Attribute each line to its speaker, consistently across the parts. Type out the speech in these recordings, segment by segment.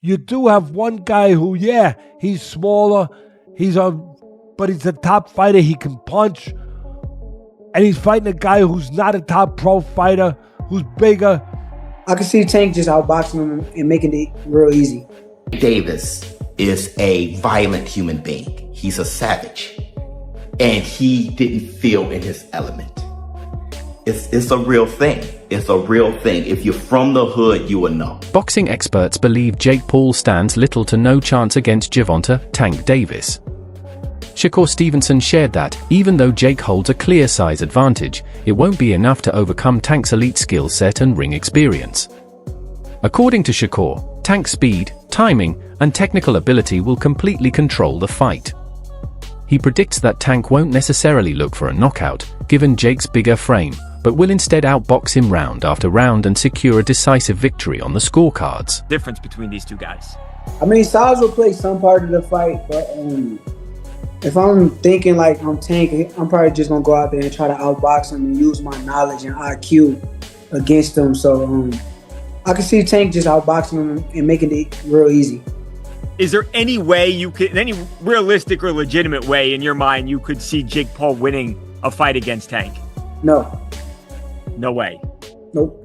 Speaker 1: You do have one guy who, yeah, he's smaller, but he's a top fighter. He can punch, and he's fighting a guy who's not a top pro fighter, who's bigger.
Speaker 2: I can see Tank just outboxing him and making it real easy.
Speaker 3: Davis is a violent human being. He's a savage, and he didn't feel in his element. It's a real thing. It's a real thing. If you're from the hood, you will know.
Speaker 4: Boxing experts believe Jake Paul stands little to no chance against Gervonta "Tank" Davis. Shakur Stevenson shared that, even though Jake holds a clear size advantage, it won't be enough to overcome Tank's elite skill set and ring experience. According to Shakur, Tank's speed, timing, and technical ability will completely control the fight. He predicts that Tank won't necessarily look for a knockout, given Jake's bigger frame, but will instead outbox him round after round and secure a decisive victory on the scorecards.
Speaker 5: Difference between these two guys.
Speaker 2: I mean, size will play some part of the fight, but if I'm thinking like I'm Tank, I'm probably just gonna go out there and try to outbox him and use my knowledge and IQ against him. So I can see Tank just outboxing him and making it real easy.
Speaker 5: Is there any way any realistic or legitimate way in your mind you could see Jake Paul winning a fight against Tank?
Speaker 2: No.
Speaker 5: No way.
Speaker 2: Nope.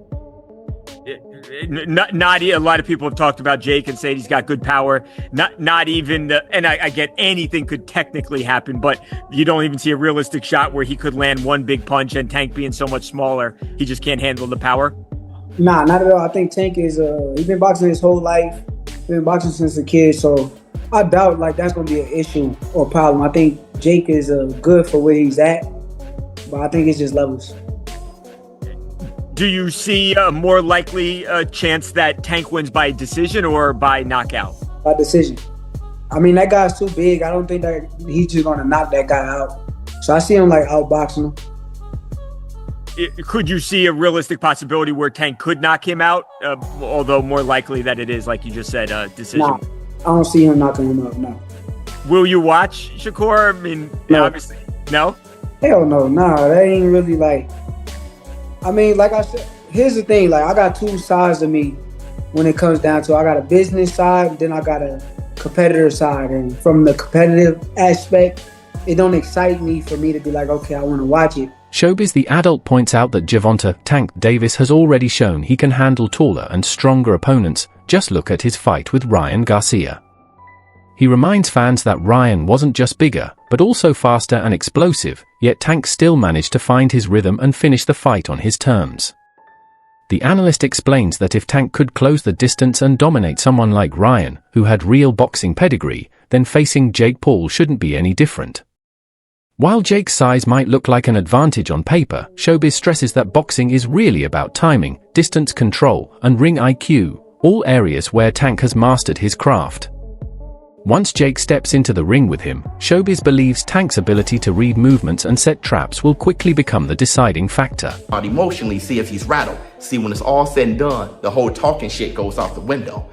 Speaker 5: Not a lot of people have talked about Jake and said he's got good power. Not even and I get anything could technically happen, but you don't even see a realistic shot where he could land one big punch, and Tank being so much smaller, he just can't handle the power.
Speaker 2: Nah, not at all. I think Tank is he's been boxing his whole life. Been boxing since a kid, so I doubt like that's gonna be an issue or problem. I think Jake is good for where he's at, but I think it's just levels.
Speaker 5: Do you see a more likely chance that Tank wins by decision or by knockout?
Speaker 2: By decision. I mean, that guy's too big. I don't think that he's just gonna knock that guy out. So I see him like outboxing him.
Speaker 5: Could you see a realistic possibility where Tank could knock him out? Although more likely that it is, like you just said, a decision.
Speaker 2: Nah, I don't see him knocking him out, no.
Speaker 5: Will you watch, Shakur? I mean,
Speaker 2: no.
Speaker 5: Obviously, no?
Speaker 2: Hell no, nah. That ain't really like... I mean, like I said, here's the thing. Like, I got two sides of me when it comes down to I got a business side, then I got a competitor side. And from the competitive aspect, it don't excite me for me to be like, okay, I want to watch it.
Speaker 4: Showbiz the Adult points out that Gervonta "Tank" Davis has already shown he can handle taller and stronger opponents. Just look at his fight with Ryan Garcia. He reminds fans that Ryan wasn't just bigger, but also faster and explosive, yet Tank still managed to find his rhythm and finish the fight on his terms. The analyst explains that if Tank could close the distance and dominate someone like Ryan, who had real boxing pedigree, then facing Jake Paul shouldn't be any different. While Jake's size might look like an advantage on paper, Showbiz stresses that boxing is really about timing, distance control, and ring IQ, all areas where Tank has mastered his craft. Once Jake steps into the ring with him, Showbiz believes Tank's ability to read movements and set traps will quickly become the deciding factor.
Speaker 3: Emotionally, see if he's rattled. See, when it's all said and done, the whole talking shit goes out the window.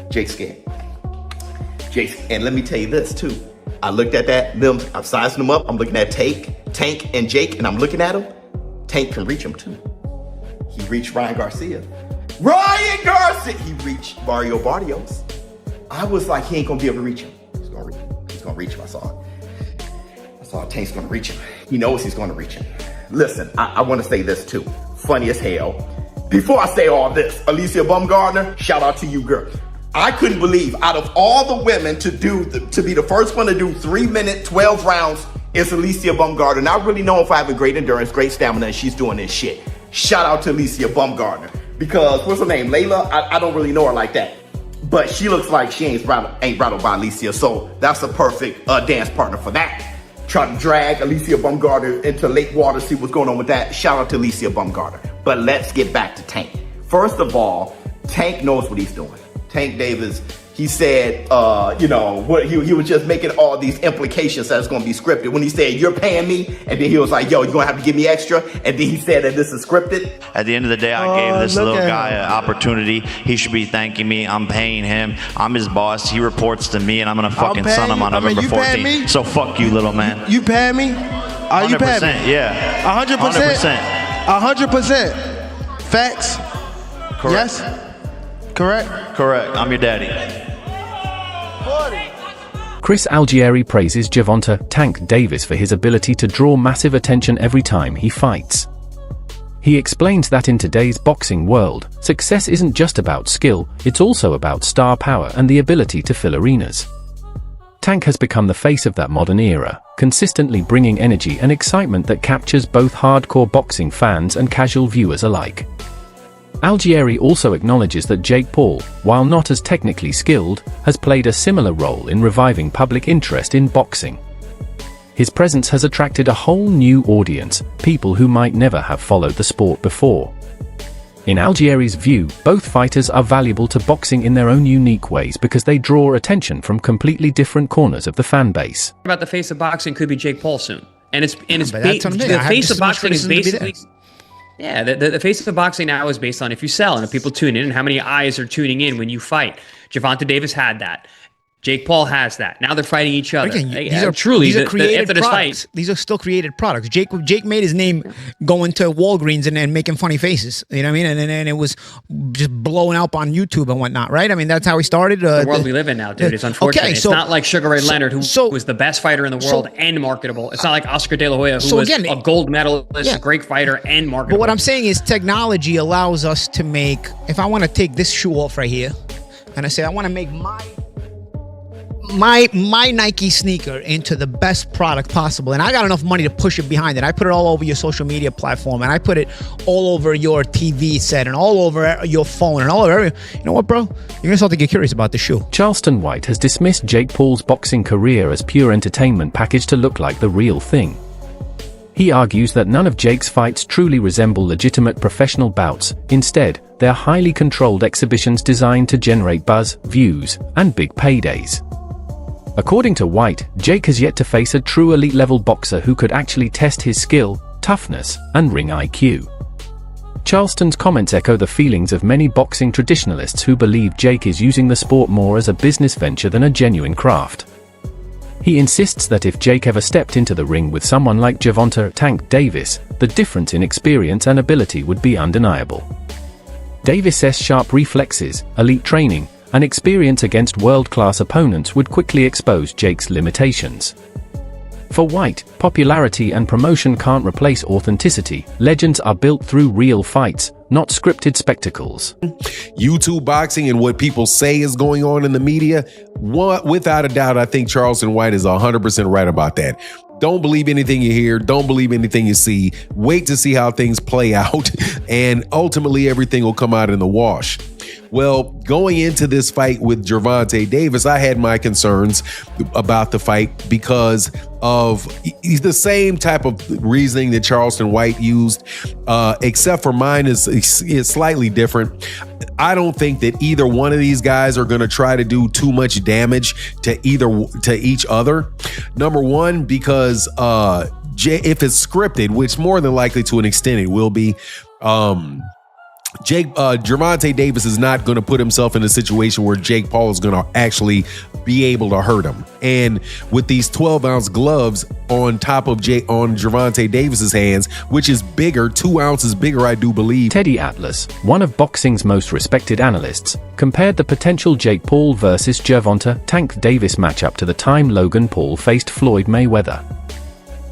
Speaker 3: Jake's scared. And let me tell you this too. I looked at I'm sizing them up. I'm looking at Tank and Jake, and I'm looking at him. Tank can reach him too. He reached Ryan Garcia. He reached Mario Barrios. I was like, he ain't gonna be able to reach him. He's gonna reach him. I saw Tank's gonna reach him. He knows he's gonna reach him. Listen, I wanna say this too. Funny as hell. Before I say all this, Alicia Baumgardner, shout out to you, girl. I couldn't believe out of all the women to be the first one to do 3 minute, 12 rounds is Alicia Baumgardner. And I really know if I have a great endurance, great stamina, and she's doing this shit. Shout out to Alicia Baumgardner. Because, what's her name, Layla? I don't really know her like that. But she looks like she ain't rattled by Alicia. So that's a perfect dance partner for that. Trying to drag Alicia Baumgardner into lake water, see what's going on with that. Shout out to Alicia Baumgardner. But let's get back to Tank. First of all, Tank knows what he's doing. Tank Davis, he said, he was just making all these implications that it's going to be scripted. When he said, you're paying me, and then he was like, yo, you're going to have to give me extra. And then he said that this is scripted.
Speaker 6: At the end of the day, I gave this little guy an opportunity. He should be thanking me. I'm paying him. I'm his boss. He reports to me, and I'm going to fucking son him on November 14th. So fuck you, little man.
Speaker 7: You paying me? Are you paying me?
Speaker 6: Yeah.
Speaker 7: 100%? 100%. Facts?
Speaker 6: Correct.
Speaker 7: Yes? Correct?
Speaker 6: Correct. I'm your daddy.
Speaker 4: Chris Algieri praises Gervonta "Tank" Davis for his ability to draw massive attention every time he fights. He explains that in today's boxing world, success isn't just about skill, it's also about star power and the ability to fill arenas. Tank has become the face of that modern era, consistently bringing energy and excitement that captures both hardcore boxing fans and casual viewers alike. Algieri also acknowledges that Jake Paul, while not as technically skilled, has played a similar role in reviving public interest in boxing. His presence has attracted a whole new audience, people who might never have followed the sport before. In Algieri's view, both fighters are valuable to boxing in their own unique ways because they draw attention from completely different corners of the fan base.
Speaker 8: About the face of boxing could be Jake Paul soon, and the
Speaker 9: face
Speaker 8: of boxing is basically. Yeah, the face of boxing now is based on if you sell and if people tune in and how many eyes are tuning in when you fight. Gervonta Davis had that. Jake Paul has that. Now they're fighting each other.
Speaker 9: Again, these are created products. These are still created products. Jake made his name going to Walgreens and making funny faces. You know what I mean? And it was just blowing up on YouTube and whatnot, right? I mean, that's how he started.
Speaker 8: The world we live in now, dude. It's unfortunate. Okay, it's not like Sugar Ray Leonard, who was the best fighter in the world and marketable. It's not like Oscar De La Hoya, who was a gold medalist, a great fighter and marketable.
Speaker 9: But what I'm saying is technology allows us to make, if I want to take this shoe off right here, and I say I want to make my Nike sneaker into the best product possible, and I got enough money to push it behind it. I put it all over your social media platform, and I put it all over your TV set and all over your phone and all over. You know what, bro? You're gonna start to get curious about the shoe.
Speaker 4: Charleston White has dismissed Jake Paul's boxing career as pure entertainment package to look like the real thing. He argues that none of Jake's fights truly resemble legitimate professional bouts. Instead, they're highly controlled exhibitions designed to generate buzz, views, and big paydays. According to White, Jake has yet to face a true elite-level boxer who could actually test his skill, toughness, and ring IQ. Charleston's comments echo the feelings of many boxing traditionalists who believe Jake is using the sport more as a business venture than a genuine craft. He insists that if Jake ever stepped into the ring with someone like Gervonta "Tank" Davis, the difference in experience and ability would be undeniable. Davis's sharp reflexes, elite training, and experience against world-class opponents would quickly expose Jake's limitations. For White, popularity and promotion can't replace authenticity. Legends are built through real fights, not scripted spectacles.
Speaker 1: YouTube boxing and what people say is going on in the media, without a doubt, I think Charleston White is 100% right about that. Don't believe anything you hear. Don't believe anything you see. Wait to see how things play out, and ultimately everything will come out in the wash. Well, going into this fight with Gervonta Davis, I had my concerns about the fight because of the same type of reasoning that Charleston White used, except for mine is slightly different. I don't think that either one of these guys are going to try to do too much damage to each other. Number one, because if it's scripted, which more than likely to an extent it will be, Gervonta Davis is not going to put himself in a situation where Jake Paul is going to actually be able to hurt him. And with these 12-ounce gloves on top of Gervonta Davis's hands, which is bigger, 2 ounces bigger, I do believe.
Speaker 4: Teddy Atlas, one of boxing's most respected analysts, compared the potential Jake Paul versus Gervonta "Tank" Davis matchup to the time Logan Paul faced Floyd Mayweather.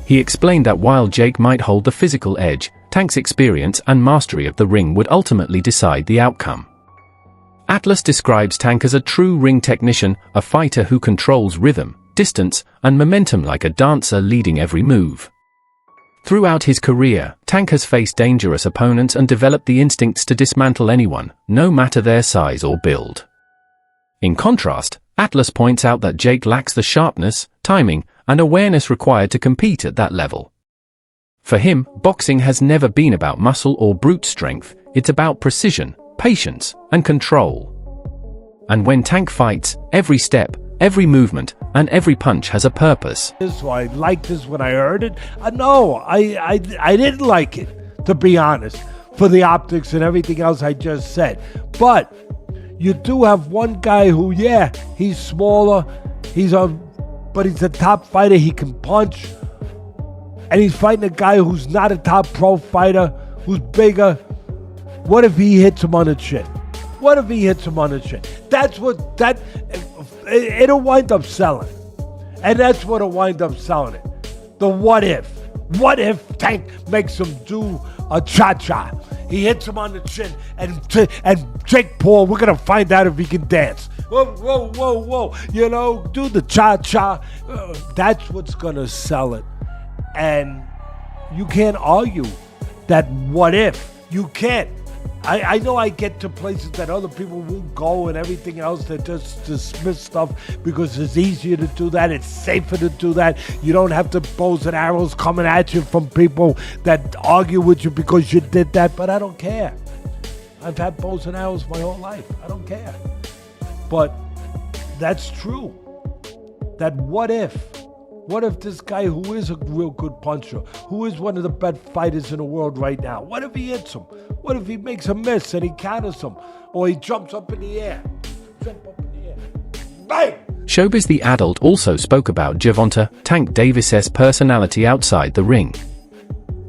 Speaker 4: He explained that while Jake might hold the physical edge, Tank's experience and mastery of the ring would ultimately decide the outcome. Atlas describes Tank as a true ring technician, a fighter who controls rhythm, distance, and momentum like a dancer leading every move. Throughout his career, Tank has faced dangerous opponents and developed the instincts to dismantle anyone, no matter their size or build. In contrast, Atlas points out that Jake lacks the sharpness, timing, and awareness required to compete at that level. For him, boxing has never been about muscle or brute strength, it's about precision, patience, and control. And when Tank fights, every step, every movement, and every punch has a purpose.
Speaker 1: So I liked this when I heard it. No, I didn't like it, to be honest, for the optics and everything else I just said. But you do have one guy who, he's smaller, but he's a top fighter, he can punch. And he's fighting a guy who's not a top pro fighter, who's bigger. What if he hits him on the chin? What if he hits him on the chin? It'll wind up selling. And that's what'll wind up selling it. The what if. What if Tank makes him do a cha-cha? He hits him on the chin, and Jake Paul, we're going to find out if he can dance. Whoa, whoa, whoa, whoa. You know, do the cha-cha. That's what's going to sell it. And you can't argue that what if. You can't. I know I get to places that other people won't go and everything else. They just dismiss stuff because it's easier to do that. It's safer to do that. You don't have to bows and arrows coming at you from people that argue with you because you did that. But I don't care. I've had bows and arrows my whole life. I don't care. But that's true. That what if? What if this guy who is a real good puncher, who is one of the best fighters in the world right now, what if he hits him? What if he makes a miss and he counters him? Or he jumps up in the air? Jump up in the air. Bang!
Speaker 4: Showbiz the adult also spoke about Gervonta "Tank" Davis's personality outside the ring.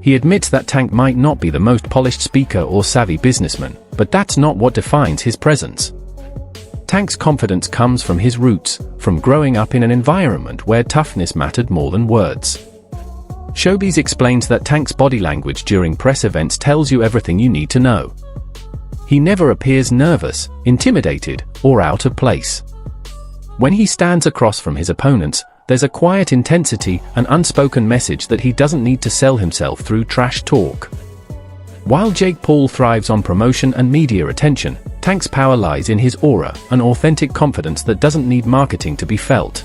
Speaker 4: He admits that Tank might not be the most polished speaker or savvy businessman, but that's not what defines his presence. Tank's confidence comes from his roots, from growing up in an environment where toughness mattered more than words. Showbiz explains that Tank's body language during press events tells you everything you need to know. He never appears nervous, intimidated, or out of place. When he stands across from his opponents, there's a quiet intensity, an unspoken message that he doesn't need to sell himself through trash talk. While Jake Paul thrives on promotion and media attention, Tank's power lies in his aura, an authentic confidence that doesn't need marketing to be felt.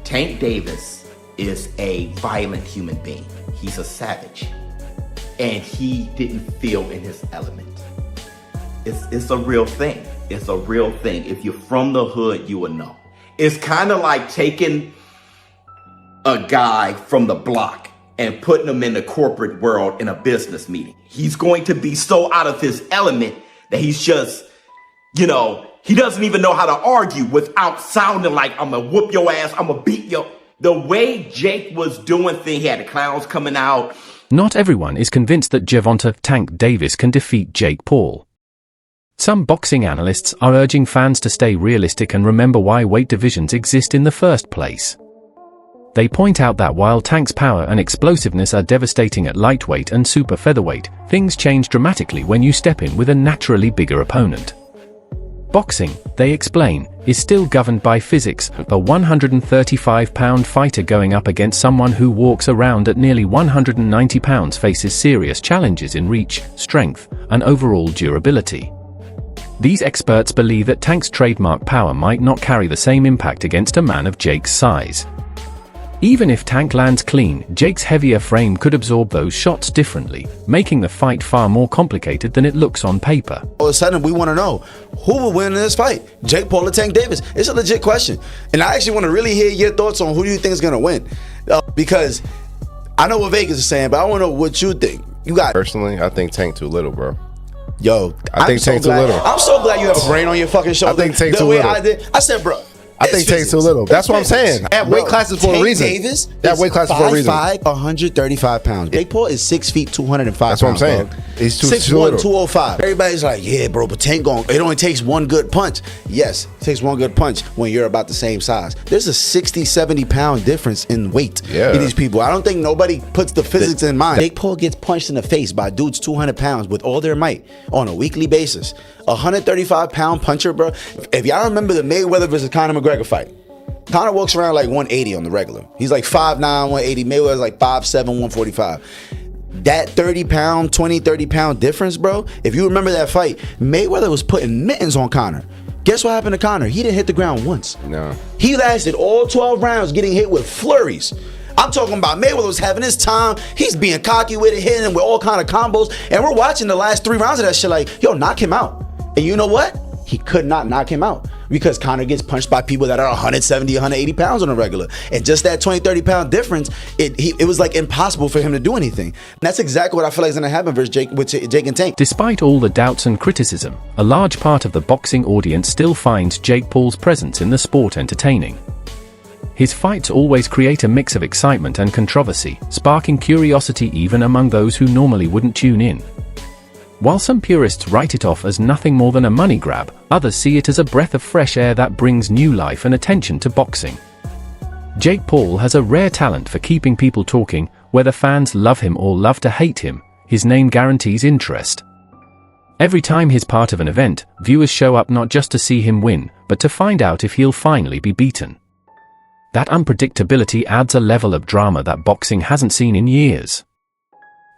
Speaker 3: Tank Davis is a violent human being. He's a savage. And he didn't feel in his element. It's a real thing. It's a real thing. If you're from the hood, you will know. It's kind of like taking a guy from the block and putting him in the corporate world in a business meeting. He's going to be so out of his element that he's just, he doesn't even know how to argue without sounding like, I'm going to whoop your ass, I'm going to beat you. The way Jake was doing things, he had the clowns coming out.
Speaker 4: Not everyone is convinced that Gervonta "Tank" Davis can defeat Jake Paul. Some boxing analysts are urging fans to stay realistic and remember why weight divisions exist in the first place. They point out that while Tank's power and explosiveness are devastating at lightweight and super featherweight, things change dramatically when you step in with a naturally bigger opponent. Boxing, they explain, is still governed by physics. A 135-pound fighter going up against someone who walks around at nearly 190 pounds faces serious challenges in reach, strength, and overall durability. These experts believe that Tank's trademark power might not carry the same impact against a man of Jake's size. Even if Tank lands clean, Jake's heavier frame could absorb those shots differently, making the fight far more complicated than it looks on paper.
Speaker 10: All of a sudden, we want to know, who will win in this fight? Jake Paul or Tank Davis? It's a legit question. And I actually want to really hear your thoughts on who do you think is going to win. Because I know what Vegas is saying, but I want to know what you think.
Speaker 11: Personally, I think Tank too little, bro.
Speaker 10: Yo,
Speaker 11: I think Tank too little.
Speaker 10: I'm so glad you have a brain on your fucking shoulder.
Speaker 11: I think Tank too little.
Speaker 10: I said, bro.
Speaker 11: I think Tank's too little. That's what I'm saying. That weight class is for a reason.
Speaker 10: Davis
Speaker 11: that weight class is for a reason.
Speaker 10: 5'5", 135 pounds. Jake Paul is 6 feet, 205 pounds.
Speaker 11: That's what I'm saying.
Speaker 10: Bro.
Speaker 11: He's too
Speaker 10: 6'1",
Speaker 11: little.
Speaker 10: 205. Everybody's like, yeah, bro, but Tank it only takes one good punch. Yes, it takes one good punch when you're about the same size. There's a 60, 70 pound difference in weight in these people. I don't think nobody puts the physics in mind. Jake Paul gets punched in the face by dudes 200 pounds with all their might on a weekly basis. 135-pound puncher, bro. If y'all remember the Mayweather versus Conor McGregor fight, Conor walks around like 180 on the regular. He's like 5'9", 180. Mayweather's like 5'7", 145. That 30-pound difference, bro. If you remember that fight, Mayweather was putting mittens on Conor. Guess what happened to Conor? He didn't hit the ground once.
Speaker 11: No.
Speaker 10: He lasted all 12 rounds getting hit with flurries. I'm talking about Mayweather was having his time. He's being cocky with it, hitting him with all kind of combos. And we're watching the last 3 rounds of that shit like, yo, knock him out. And you know what? He could not knock him out because Conor gets punched by people that are 170, 180 pounds on a regular. And just that 20, 30-pound difference, it was like impossible for him to do anything. And that's exactly what I feel like is going to happen versus Jake and Tank.
Speaker 4: Despite all the doubts and criticism, a large part of the boxing audience still finds Jake Paul's presence in the sport entertaining. His fights always create a mix of excitement and controversy, sparking curiosity even among those who normally wouldn't tune in. While some purists write it off as nothing more than a money grab, others see it as a breath of fresh air that brings new life and attention to boxing. Jake Paul has a rare talent for keeping people talking. Whether fans love him or love to hate him, his name guarantees interest. Every time he's part of an event, viewers show up not just to see him win, but to find out if he'll finally be beaten. That unpredictability adds a level of drama that boxing hasn't seen in years.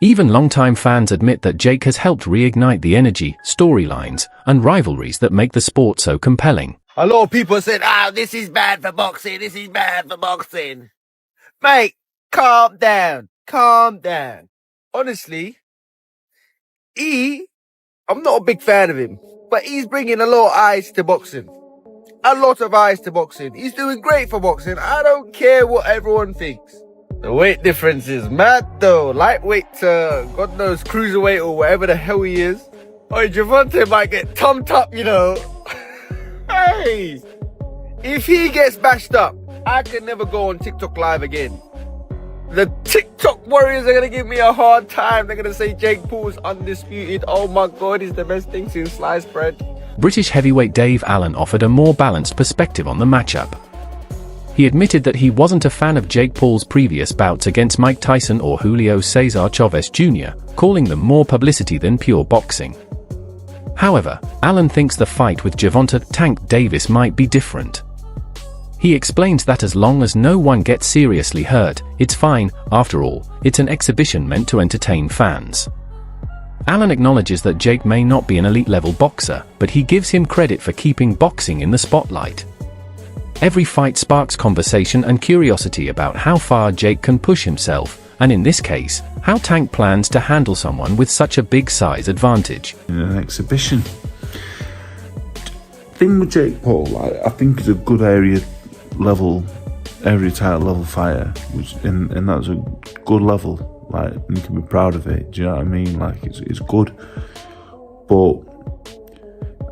Speaker 4: Even longtime fans admit that Jake has helped reignite the energy, storylines, and rivalries that make the sport so compelling.
Speaker 12: A lot of people said, this is bad for boxing, this is bad for boxing. Mate, calm down, calm down. Honestly, I'm not a big fan of him, but he's bringing a lot of eyes to boxing. A lot of eyes to boxing. He's doing great for boxing. I don't care what everyone thinks. The weight difference is mad though. Lightweight to, God knows, cruiserweight or whatever the hell he is. Oh, Gervonta might get thumped up, you know. Hey, if he gets bashed up, I can never go on TikTok live again. The TikTok warriors are going to give me a hard time. They're going to say Jake Paul's undisputed. Oh my God, he's the best thing since sliced bread.
Speaker 4: British heavyweight Dave Allen offered a more balanced perspective on the matchup. He admitted that he wasn't a fan of Jake Paul's previous bouts against Mike Tyson or Julio Cesar Chavez Jr., calling them more publicity than pure boxing. However, Allen thinks the fight with Gervonta "Tank" Davis might be different. He explains that as long as no one gets seriously hurt, it's fine. After all, it's an exhibition meant to entertain fans. Allen acknowledges that Jake may not be an elite-level boxer, but he gives him credit for keeping boxing in the spotlight. Every fight sparks conversation and curiosity about how far Jake can push himself, and in this case, how Tank plans to handle someone with such a big size advantage.
Speaker 13: In an exhibition. Thing with Jake Paul, I think he's a good area title level fighter, and that's a good level. Like, you can be proud of it. Do you know what I mean? Like, it's good. But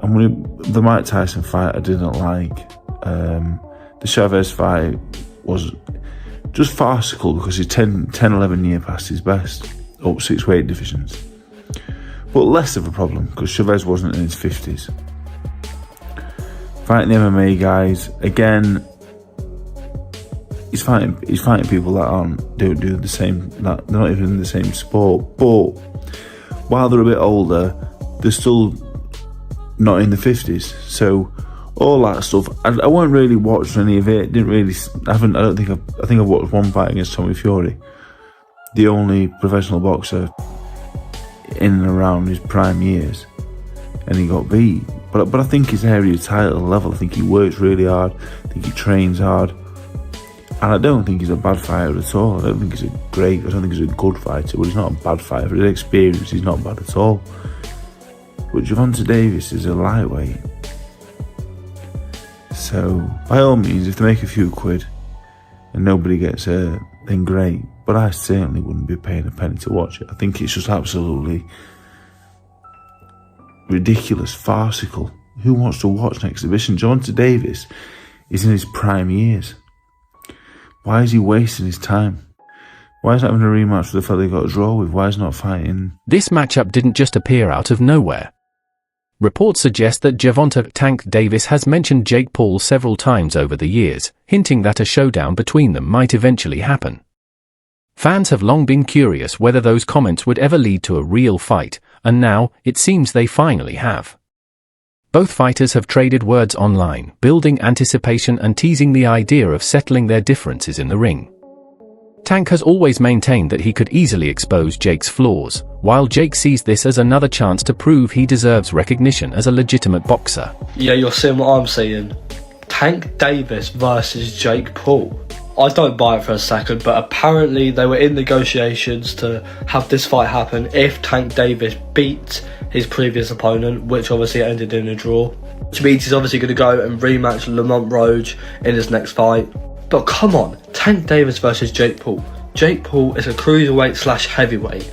Speaker 13: the Mike Tyson fight I didn't like. The Chavez fight was just farcical because he's 10-11 years past his best, up 6 weight divisions. But less of a problem because Chavez wasn't in his 50s. Fighting the MMA guys, again, he's fighting people that don't do the same, that they're not even in the same sport. But while they're a bit older, they're still not in the 50s. So all that stuff, I won't really watch any of it. I think I've watched one fight against Tommy Fury, the only professional boxer in and around his prime years, and he got beat. But I think his area title level, I think he works really hard, I think he trains hard, and I don't think he's a bad fighter at all. I don't think he's a good fighter, but he's not a bad fighter. For his experience, he's not bad at all. But Gervonta Davis is a lightweight. So, by all means, if they make a few quid and nobody gets hurt, then great. But I certainly wouldn't be paying a penny to watch it. I think it's just absolutely ridiculous, farcical. Who wants to watch an exhibition? Gervonta Davis is in his prime years. Why is he wasting his time? Why is he having a rematch with the fella he got a draw with? Why is he not fighting?
Speaker 4: This matchup didn't just appear out of nowhere. Reports suggest that Gervonta "Tank" Davis has mentioned Jake Paul several times over the years, hinting that a showdown between them might eventually happen. Fans have long been curious whether those comments would ever lead to a real fight, and now, it seems they finally have. Both fighters have traded words online, building anticipation and teasing the idea of settling their differences in the ring. Tank has always maintained that he could easily expose Jake's flaws, while Jake sees this as another chance to prove he deserves recognition as a legitimate boxer.
Speaker 14: Yeah, you're seeing what I'm seeing. Tank Davis versus Jake Paul. I don't buy it for a second, but apparently they were in negotiations to have this fight happen if Tank Davis beat his previous opponent, which obviously ended in a draw. Which means he's obviously going to go and rematch Lamont Roach in his next fight. But come on, Tank Davis versus Jake Paul. Jake Paul is a cruiserweight / heavyweight.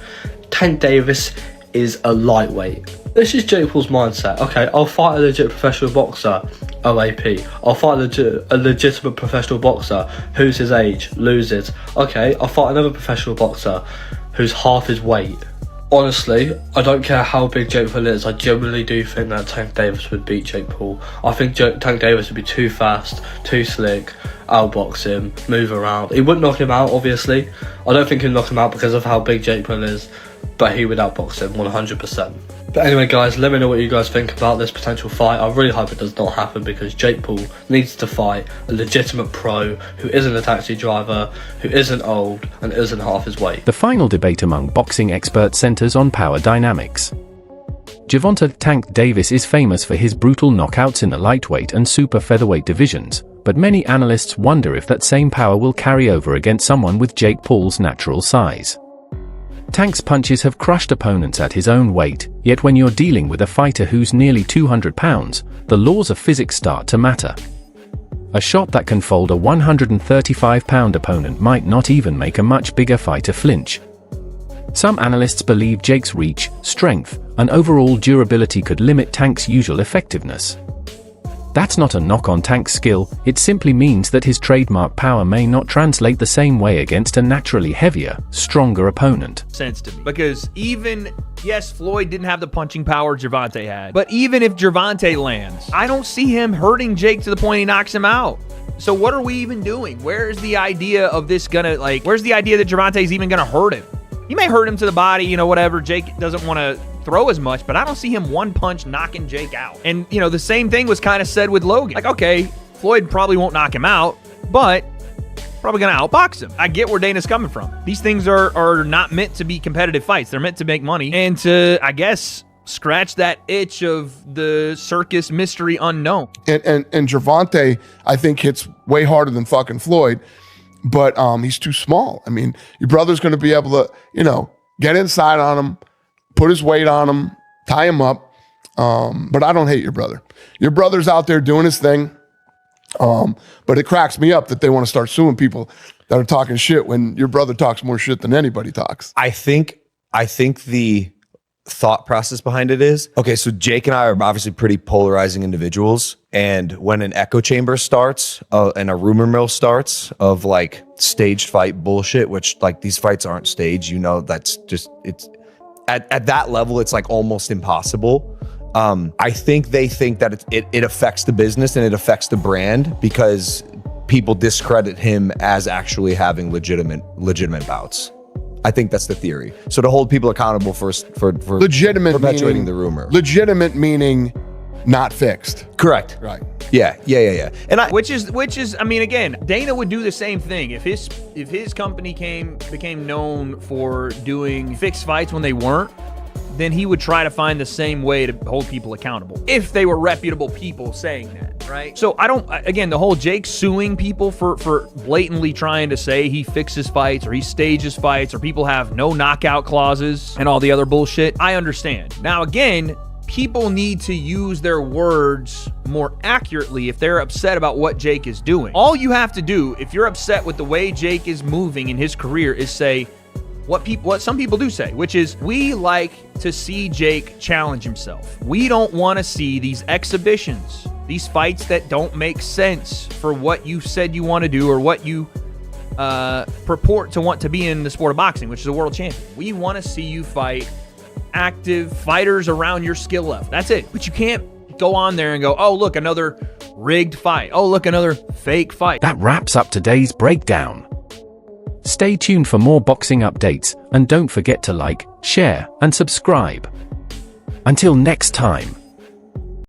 Speaker 14: Tank Davis is a lightweight. This is Jake Paul's mindset. Okay, I'll fight a legit professional boxer, OAP. I'll fight a legitimate professional boxer who's his age, loses. Okay, I'll fight another professional boxer who's half his weight, Honestly, I don't care how big Jake Paul is. I genuinely do think that Tank Davis would beat Jake Paul. I think Tank Davis would be too fast, too slick, outbox him, move around. He wouldn't knock him out, obviously. I don't think he'd knock him out because of how big Jake Paul is, but he would outbox him 100%. But anyway, guys, let me know what you guys think about this potential fight. I really hope it does not happen because Jake Paul needs to fight a legitimate pro who isn't a taxi driver, who isn't old, and isn't half his weight.
Speaker 4: The final debate among boxing experts centers on power dynamics. Gervonta "Tank" Davis is famous for his brutal knockouts in the lightweight and super featherweight divisions, but many analysts wonder if that same power will carry over against someone with Jake Paul's natural size. Tank's punches have crushed opponents at his own weight, yet when you're dealing with a fighter who's nearly 200 pounds, the laws of physics start to matter. A shot that can fold a 135-pound opponent might not even make a much bigger fighter flinch. Some analysts believe Jake's reach, strength, and overall durability could limit Tank's usual effectiveness. That's not a knock on Tank's skill, it simply means that his trademark power may not translate the same way against a naturally heavier, stronger opponent.
Speaker 15: Sense to me. Because even, yes, Floyd didn't have the punching power Gervonta had, but even if Gervonta lands, I don't see him hurting Jake to the point he knocks him out. So what are we even doing? Where's the idea of this gonna, where's the idea that Gervonta's even gonna hurt him? He may hurt him to the body, whatever. Jake doesn't want to throw as much, but I don't see him one punch knocking Jake out. And, the same thing was kind of said with Logan. Okay, Floyd probably won't knock him out, but probably going to outbox him. I get where Dana's coming from. These things are not meant to be competitive fights. They're meant to make money and to, I guess, scratch that itch of the circus mystery unknown.
Speaker 16: And Gervonta, I think, hits way harder than fucking Floyd, but he's too small. I mean, your brother's going to be able to, get inside on him, put his weight on him, tie him up. But I don't hate your brother. Your brother's out there doing his thing. But it cracks me up that they want to start suing people that are talking shit when your brother talks more shit than anybody talks.
Speaker 17: I think the thought process behind it is, okay, so Jake and I are obviously pretty polarizing individuals. And when an echo chamber starts and a rumor mill starts of staged fight bullshit, which these fights aren't staged, that's just, it's at that level, it's almost impossible. I think they think that it affects the business and it affects the brand because people discredit him as actually having legitimate bouts. I think that's the theory. So to hold people accountable for
Speaker 16: legitimate
Speaker 17: perpetuating the rumor.
Speaker 16: Legitimate meaning not fixed.
Speaker 17: Correct.
Speaker 16: Right.
Speaker 17: Yeah. And
Speaker 15: which is I mean, again, Dana would do the same thing if his company became known for doing fixed fights when they weren't. Then he would try to find the same way to hold people accountable if they were reputable people saying that, right? So the whole Jake suing people for blatantly trying to say he fixes fights or he stages fights or people have no knockout clauses and all the other bullshit, I understand. Now, again, people need to use their words more accurately if they're upset about what Jake is doing. All you have to do, if you're upset with the way Jake is moving in his career, is say what some people do say, which is, we like to see Jake challenge himself. We don't want to see these exhibitions, these fights that don't make sense for what you said you want to do or what you purport to want to be in the sport of boxing, which is a world champion. We want to see you fight active fighters around your skill level. That's it. But you can't go on there and go, oh, look, another rigged fight. Oh, look, another fake fight.
Speaker 4: That wraps up today's breakdown. Stay tuned for more boxing updates, and don't forget to like, share, and subscribe. Until next time.